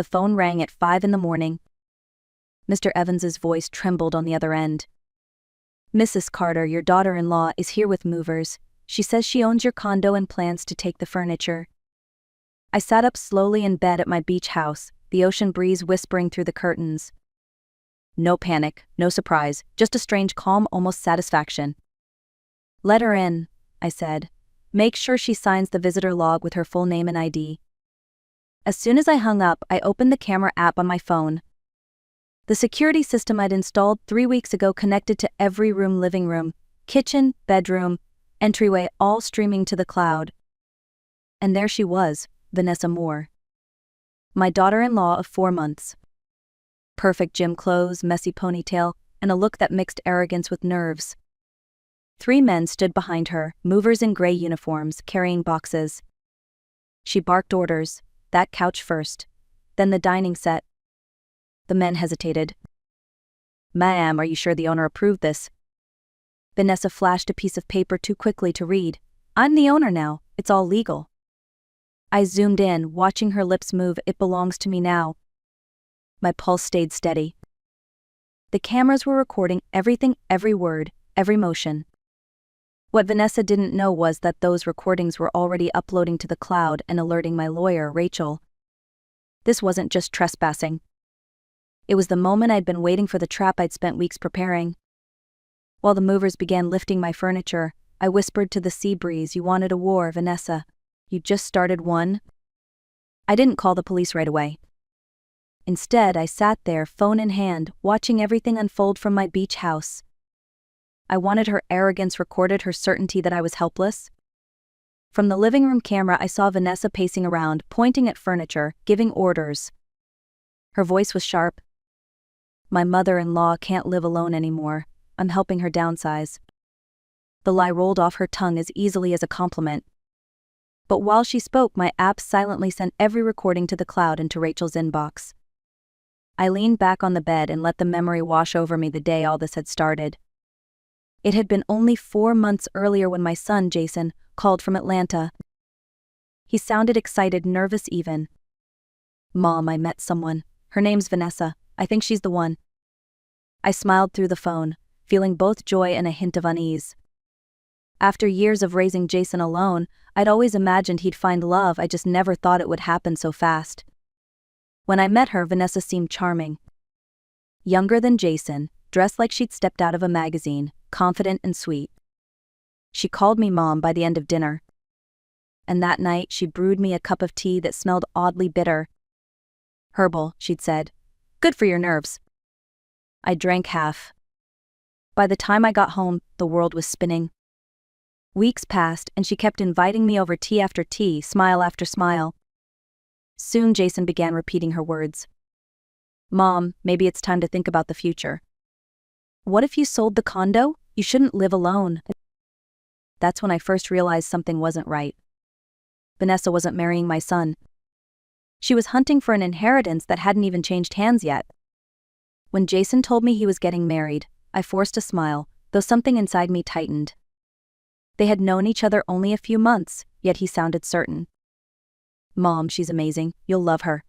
The phone rang at 5 in the morning. Mr. Evans's voice trembled on the other end. "Mrs. Carter, your daughter-in-law is here with movers. She says she owns your condo and plans to take the furniture." I sat up slowly in bed at my beach house, the ocean breeze whispering through the curtains. No panic, no surprise, just a strange calm, almost satisfaction. "Let her in," I said. "Make sure she signs the visitor log with her full name and ID." As soon as I hung up, I opened the camera app on my phone. The security system I'd installed 3 weeks ago connected to every room, living room, kitchen, bedroom, entryway, all streaming to the cloud. And there she was, Vanessa Moore. My daughter-in-law of 4 months. Perfect gym clothes, messy ponytail, and a look that mixed arrogance with nerves. 3 men stood behind her, movers in gray uniforms, carrying boxes. She barked orders, that couch first, then the dining set. The men hesitated. "Ma'am, are you sure the owner approved this?" Vanessa flashed a piece of paper too quickly to read. "I'm the owner now, it's all legal." I zoomed in, watching her lips move. "It belongs to me now." My pulse stayed steady. The cameras were recording everything, every word, every motion. What Vanessa didn't know was that those recordings were already uploading to the cloud and alerting my lawyer, Rachel. This wasn't just trespassing. It was the moment I'd been waiting for, the trap I'd spent weeks preparing. While the movers began lifting my furniture, I whispered to the sea breeze, "You wanted a war, Vanessa. You just started one." I didn't call the police right away. Instead, I sat there, phone in hand, watching everything unfold from my beach house. I wanted her arrogance recorded, her certainty that I was helpless. From the living room camera, I saw Vanessa pacing around, pointing at furniture, giving orders. Her voice was sharp. "My mother-in-law can't live alone anymore. I'm helping her downsize." The lie rolled off her tongue as easily as a compliment. But while she spoke, my app silently sent every recording to the cloud and to Rachel's inbox. I leaned back on the bed and let the memory wash over me, the day all this had started. It had been only 4 months earlier when my son, Jason, called from Atlanta. He sounded excited, nervous even. "Mom, I met someone. Her name's Vanessa. I think she's the one." I smiled through the phone, feeling both joy and a hint of unease. After years of raising Jason alone, I'd always imagined he'd find love. I just never thought it would happen so fast. When I met her, Vanessa seemed charming. Younger than Jason, dressed like she'd stepped out of a magazine, confident and sweet. She called me Mom by the end of dinner. And that night, she brewed me a cup of tea that smelled oddly bitter. "Herbal," she'd said. "Good for your nerves." I drank half. By the time I got home, the world was spinning. Weeks passed, and she kept inviting me over, tea after tea, smile after smile. Soon Jason began repeating her words. "Mom, maybe it's time to think about the future. What if you sold the condo? You shouldn't live alone." That's when I first realized something wasn't right. Vanessa wasn't marrying my son. She was hunting for an inheritance that hadn't even changed hands yet. When Jason told me he was getting married, I forced a smile, though something inside me tightened. They had known each other only a few months, yet he sounded certain. "Mom, she's amazing. You'll love her."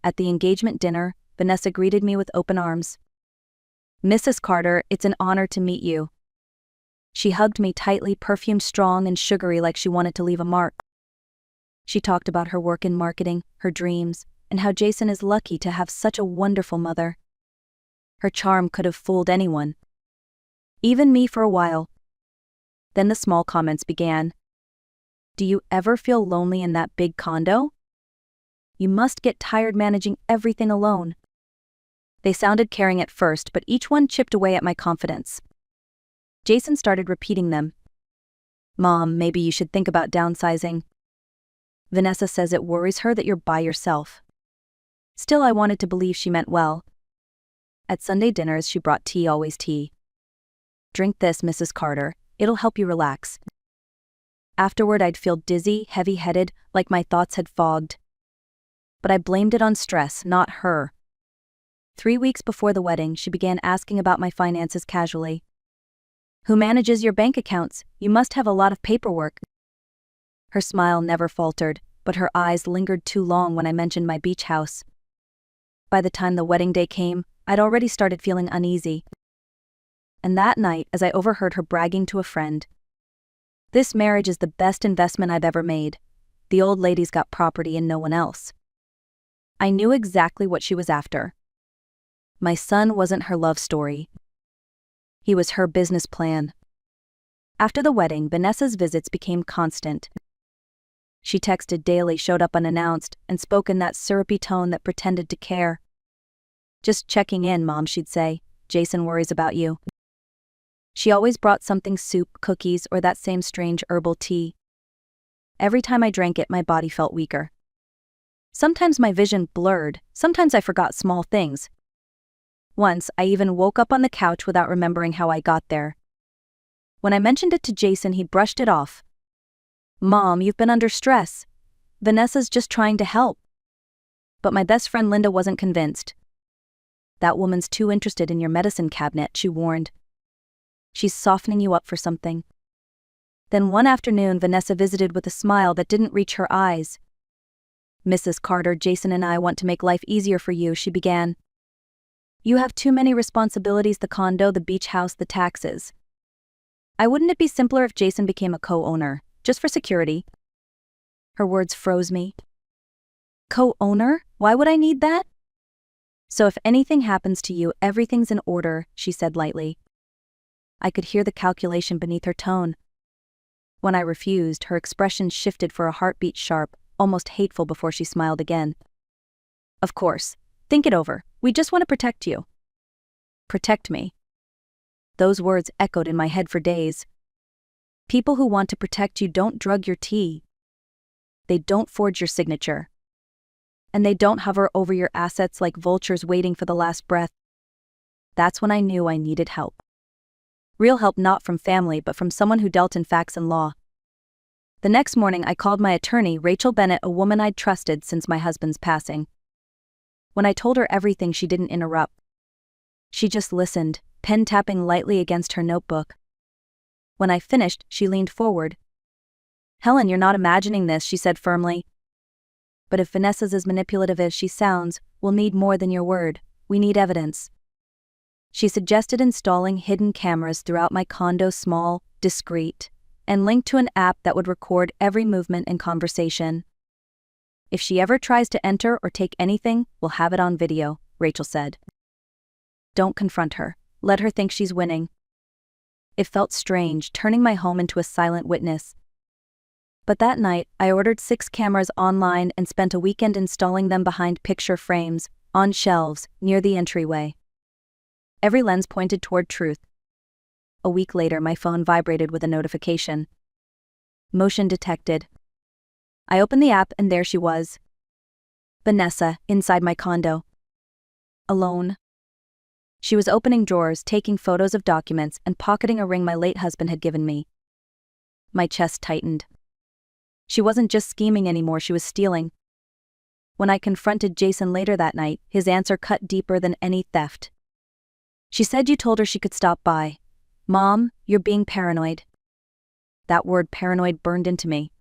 At the engagement dinner, Vanessa greeted me with open arms. "Mrs. Carter, it's an honor to meet you." She hugged me tightly, perfumed strong and sugary, like she wanted to leave a mark. She talked about her work in marketing, her dreams, and how Jason is lucky to have such a wonderful mother. Her charm could have fooled anyone. Even me for a while. Then the small comments began. "Do you ever feel lonely in that big condo? You must get tired managing everything alone." They sounded caring at first, but each one chipped away at my confidence. Jason started repeating them. "Mom, maybe you should think about downsizing. Vanessa says it worries her that you're by yourself." Still, I wanted to believe she meant well. At Sunday dinners, she brought tea, always tea. "Drink this, Mrs. Carter. It'll help you relax." Afterward, I'd feel dizzy, heavy-headed, like my thoughts had fogged. But I blamed it on stress, not her. 3 weeks before the wedding, she began asking about my finances casually. "Who manages your bank accounts? You must have a lot of paperwork." Her smile never faltered, but her eyes lingered too long when I mentioned my beach house. By the time the wedding day came, I'd already started feeling uneasy. And that night, as I overheard her bragging to a friend, "This marriage is the best investment I've ever made. The old lady's got property and no one else." I knew exactly what she was after. My son wasn't her love story. He was her business plan. After the wedding, Vanessa's visits became constant. She texted daily, showed up unannounced, and spoke in that syrupy tone that pretended to care. "Just checking in, Mom," she'd say. "Jason worries about you." She always brought something: soup, cookies, or that same strange herbal tea. Every time I drank it, my body felt weaker. Sometimes my vision blurred, sometimes I forgot small things. Once, I even woke up on the couch without remembering how I got there. When I mentioned it to Jason, he brushed it off. "Mom, you've been under stress. Vanessa's just trying to help." But my best friend Linda wasn't convinced. "That woman's too interested in your medicine cabinet," she warned. "She's softening you up for something." Then one afternoon, Vanessa visited with a smile that didn't reach her eyes. "Mrs. Carter, Jason and I want to make life easier for you," she began. "You have too many responsibilities: the condo, the beach house, the taxes. Wouldn't it be simpler if Jason became a co-owner, just for security?" Her words froze me. "Co-owner? Why would I need that?" "So if anything happens to you, everything's in order," she said lightly. I could hear the calculation beneath her tone. When I refused, her expression shifted for a heartbeat, sharp, almost hateful, before she smiled again. "Of course. Think it over. We just want to protect you." Protect me? Those words echoed in my head for days. People who want to protect you don't drug your tea. They don't forge your signature. And they don't hover over your assets like vultures waiting for the last breath. That's when I knew I needed help. Real help, not from family, but from someone who dealt in facts and law. The next morning, I called my attorney, Rachel Bennett, a woman I'd trusted since my husband's passing. When I told her everything, she didn't interrupt. She just listened, pen tapping lightly against her notebook. When I finished, she leaned forward. "Helen, you're not imagining this," she said firmly. "But if Vanessa's as manipulative as she sounds, we'll need more than your word. We need evidence." She suggested installing hidden cameras throughout my condo, small, discreet, and linked to an app that would record every movement and conversation. "If she ever tries to enter or take anything, we'll have it on video," Rachel said. "Don't confront her. Let her think she's winning." It felt strange, turning my home into a silent witness. But that night, I ordered 6 cameras online and spent a weekend installing them behind picture frames, on shelves, near the entryway. Every lens pointed toward truth. A week later, my phone vibrated with a notification. Motion detected. I opened the app and there she was. Vanessa, inside my condo. Alone. She was opening drawers, taking photos of documents, and pocketing a ring my late husband had given me. My chest tightened. She wasn't just scheming anymore, she was stealing. When I confronted Jason later that night, his answer cut deeper than any theft. "She said you told her she could stop by. Mom, you're being paranoid." That word paranoid burned into me.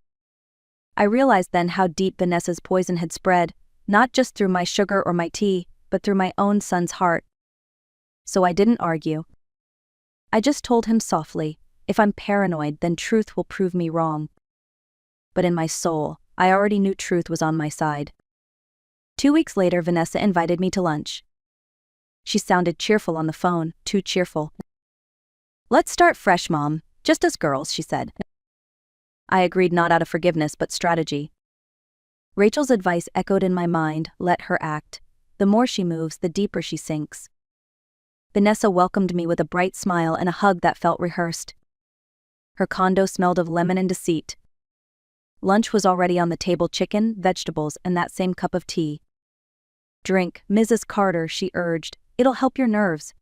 I realized then how deep Vanessa's poison had spread, not just through my sugar or my tea, but through my own son's heart. So I didn't argue. I just told him softly, if I'm paranoid, then truth will prove me wrong. But in my soul, I already knew truth was on my side. 2 weeks later, Vanessa invited me to lunch. She sounded cheerful on the phone, too cheerful. "Let's start fresh, Mom, just as girls," she said. I agreed, not out of forgiveness but strategy. Rachel's advice echoed in my mind: let her act. The more she moves, the deeper she sinks. Vanessa welcomed me with a bright smile and a hug that felt rehearsed. Her condo smelled of lemon and deceit. Lunch was already on the table: chicken, vegetables, and that same cup of tea. "Drink, Mrs. Carter," she urged. "It'll help your nerves."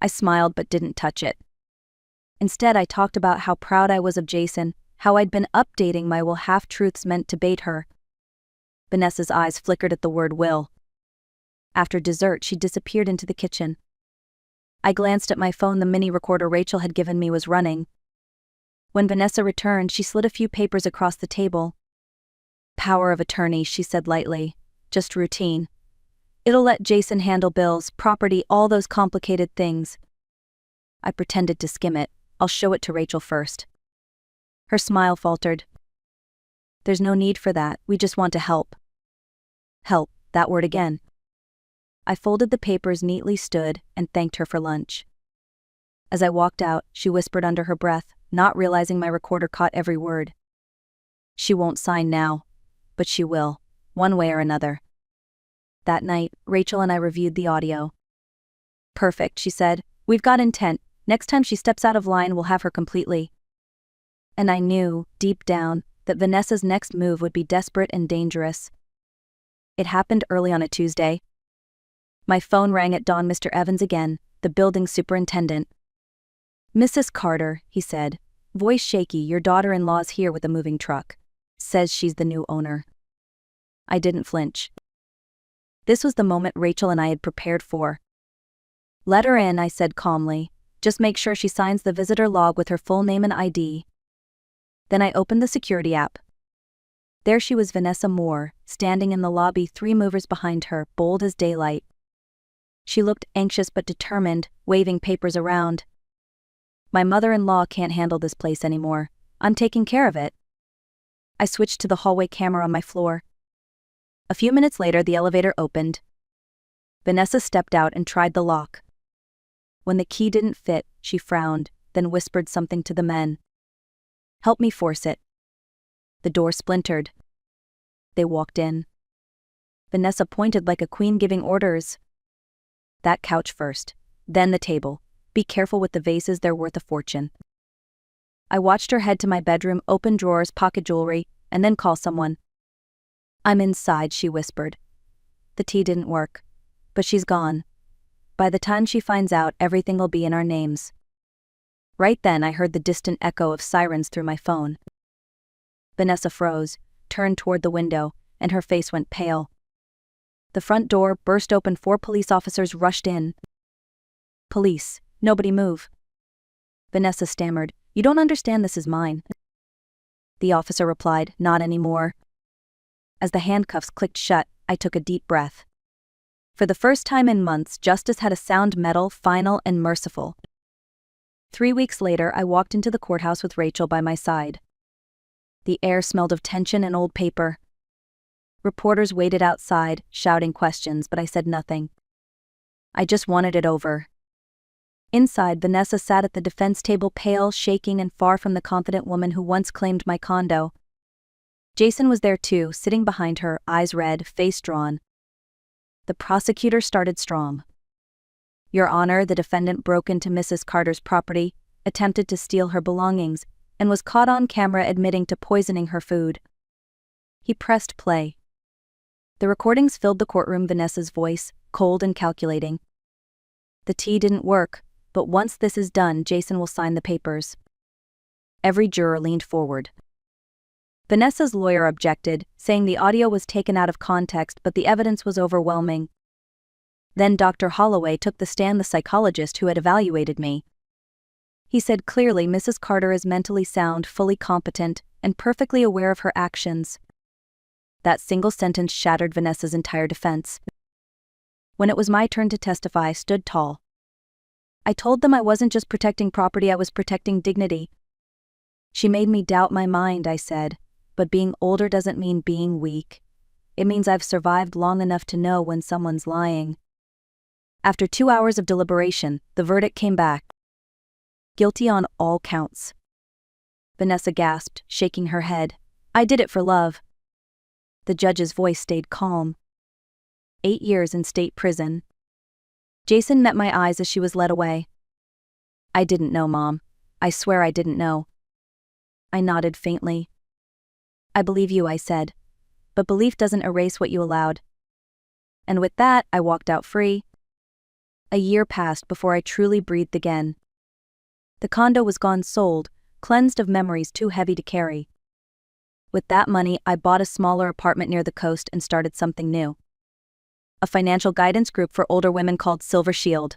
I smiled but didn't touch it. Instead, I talked about how proud I was of Jason, how I'd been updating my will half-truths meant to bait her. Vanessa's eyes flickered at the word will. After dessert, she disappeared into the kitchen. I glanced at my phone. The mini recorder Rachel had given me was running. When Vanessa returned, she slid a few papers across the table. Power of attorney, she said lightly. Just routine. It'll let Jason handle bills, property, all those complicated things. I pretended to skim it. I'll show it to Rachel first. Her smile faltered. There's no need for that, we just want to help. Help, that word again. I folded the papers neatly, stood, and thanked her for lunch. As I walked out, she whispered under her breath, not realizing my recorder caught every word. She won't sign now, but she will, one way or another. That night, Rachel and I reviewed the audio. Perfect, she said. We've got intent. Next time she steps out of line, we'll have her completely. And I knew, deep down, that Vanessa's next move would be desperate and dangerous. It happened early on a Tuesday. My phone rang at dawn. Mr. Evans again, the building superintendent. Mrs. Carter, he said, voice shaky, your daughter-in-law's here with a moving truck. Says she's the new owner. I didn't flinch. This was the moment Rachel and I had prepared for. Let her in, I said calmly. Just make sure she signs the visitor log with her full name and ID. Then I opened the security app. There she was, Vanessa Moore, standing in the lobby, 3 movers behind her, bold as daylight. She looked anxious but determined, waving papers around. My mother-in-law can't handle this place anymore. I'm taking care of it. I switched to the hallway camera on my floor. A few minutes later, the elevator opened. Vanessa stepped out and tried the lock. When the key didn't fit, she frowned, then whispered something to the men. Help me force it. The door splintered. They walked in. Vanessa pointed like a queen giving orders. That couch first, then the table. Be careful with the vases, they're worth a fortune. I watched her head to my bedroom, open drawers, pocket jewelry, and then call someone. I'm inside, she whispered. The tea didn't work, but she's gone. By the time she finds out, everything will be in our names. Right then I heard the distant echo of sirens through my phone. Vanessa froze, turned toward the window, and her face went pale. The front door burst open. 4 police officers rushed in. Police, nobody move. Vanessa stammered, you don't understand, this is mine. The officer replied, not anymore. As the handcuffs clicked shut, I took a deep breath. For the first time in months, justice had a sound, metal, final, and merciful. 3 weeks later, I walked into the courthouse with Rachel by my side. The air smelled of tension and old paper. Reporters waited outside, shouting questions, but I said nothing. I just wanted it over. Inside, Vanessa sat at the defense table, pale, shaking, and far from the confident woman who once claimed my condo. Jason was there too, sitting behind her, eyes red, face drawn. The prosecutor started strong. Your Honor, the defendant broke into Mrs. Carter's property, attempted to steal her belongings, and was caught on camera admitting to poisoning her food. He pressed play. The recordings filled the courtroom, Vanessa's voice, cold and calculating. The tea didn't work, but once this is done, Jason will sign the papers. Every juror leaned forward. Vanessa's lawyer objected, saying the audio was taken out of context, but the evidence was overwhelming. Then Dr. Holloway took the stand, the psychologist who had evaluated me. He said clearly, Mrs. Carter is mentally sound, fully competent, and perfectly aware of her actions. That single sentence shattered Vanessa's entire defense. When it was my turn to testify, I stood tall. I told them I wasn't just protecting property, I was protecting dignity. She made me doubt my mind, I said, but being older doesn't mean being weak. It means I've survived long enough to know when someone's lying. After 2 hours of deliberation, the verdict came back. Guilty on all counts. Vanessa gasped, shaking her head. I did it for love. The judge's voice stayed calm. 8 years in state prison. Jason met my eyes as she was led away. I didn't know, Mom. I swear I didn't know. I nodded faintly. I believe you, I said. But belief doesn't erase what you allowed. And with that, I walked out free. A year passed before I truly breathed again. The condo was gone, sold, cleansed of memories too heavy to carry. With that money, I bought a smaller apartment near the coast and started something new. A financial guidance group for older women called Silver Shield.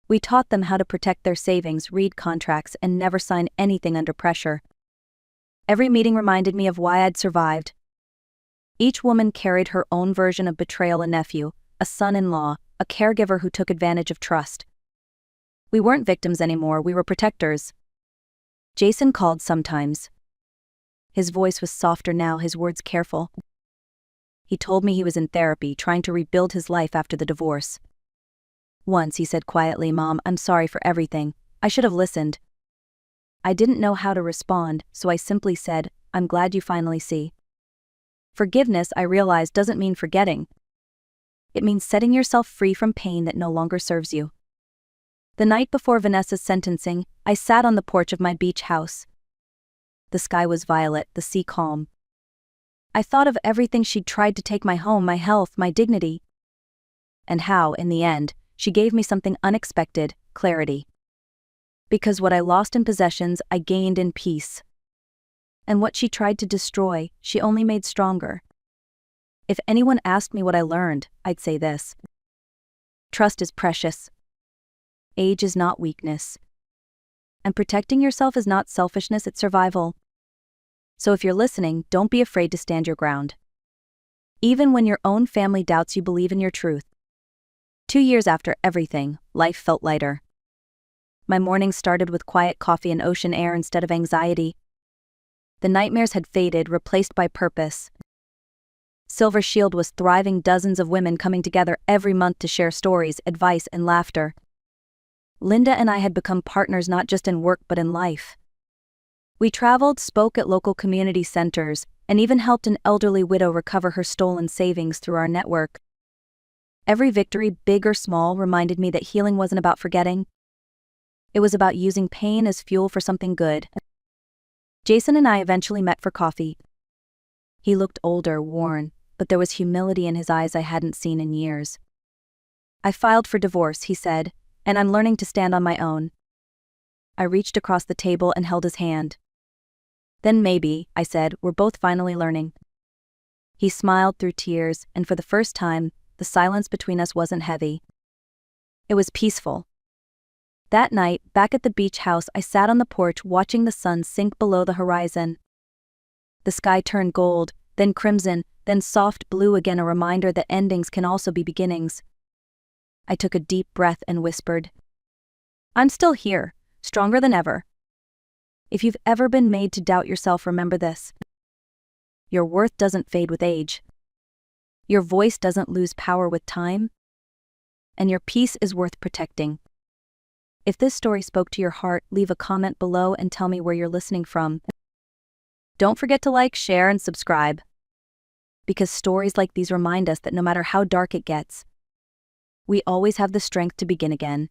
We taught them how to protect their savings, read contracts, and never sign anything under pressure. Every meeting reminded me of why I'd survived. Each woman carried her own version of betrayal: a nephew, a son-in-law, a caregiver who took advantage of trust. We weren't victims anymore, we were protectors. Jason called sometimes. His voice was softer now, his words careful. He told me he was in therapy, trying to rebuild his life after the divorce. Once he said quietly, "Mom, I'm sorry for everything. I should have listened." I didn't know how to respond, so I simply said, "I'm glad you finally see." Forgiveness, I realized, doesn't mean forgetting. It means setting yourself free from pain that no longer serves you. The night before Vanessa's sentencing, I sat on the porch of my beach house. The sky was violet, the sea calm. I thought of everything she'd tried to take: my home, my health, my dignity. And how, in the end, she gave me something unexpected: clarity. Because what I lost in possessions, I gained in peace. And what she tried to destroy, she only made stronger. If anyone asked me what I learned, I'd say this: trust is precious. Age is not weakness. And protecting yourself is not selfishness, it's survival. So if you're listening, don't be afraid to stand your ground. Even when your own family doubts you, believe in your truth. 2 years after everything, life felt lighter. My mornings started with quiet coffee and ocean air instead of anxiety. The nightmares had faded, replaced by purpose. Silver Shield was thriving, dozens of women coming together every month to share stories, advice, and laughter. Linda and I had become partners not just in work but in life. We traveled, spoke at local community centers, and even helped an elderly widow recover her stolen savings through our network. Every victory, big or small, reminded me that healing wasn't about forgetting. It was about using pain as fuel for something good. Jason and I eventually met for coffee. He looked older, worn, but there was humility in his eyes I hadn't seen in years. "I filed for divorce," he said, "and I'm learning to stand on my own." I reached across the table and held his hand. "Then maybe," I said, "we're both finally learning." He smiled through tears, and for the first time, the silence between us wasn't heavy. It was peaceful. That night, back at the beach house, I sat on the porch watching the sun sink below the horizon. The sky turned gold, then crimson, then soft blue again, a reminder that endings can also be beginnings. I took a deep breath and whispered, "I'm still here, stronger than ever." If you've ever been made to doubt yourself, remember this: your worth doesn't fade with age. Your voice doesn't lose power with time. And your peace is worth protecting. If this story spoke to your heart, leave a comment below and tell me where you're listening from. Don't forget to like, share, and subscribe. Because stories like these remind us that no matter how dark it gets, we always have the strength to begin again.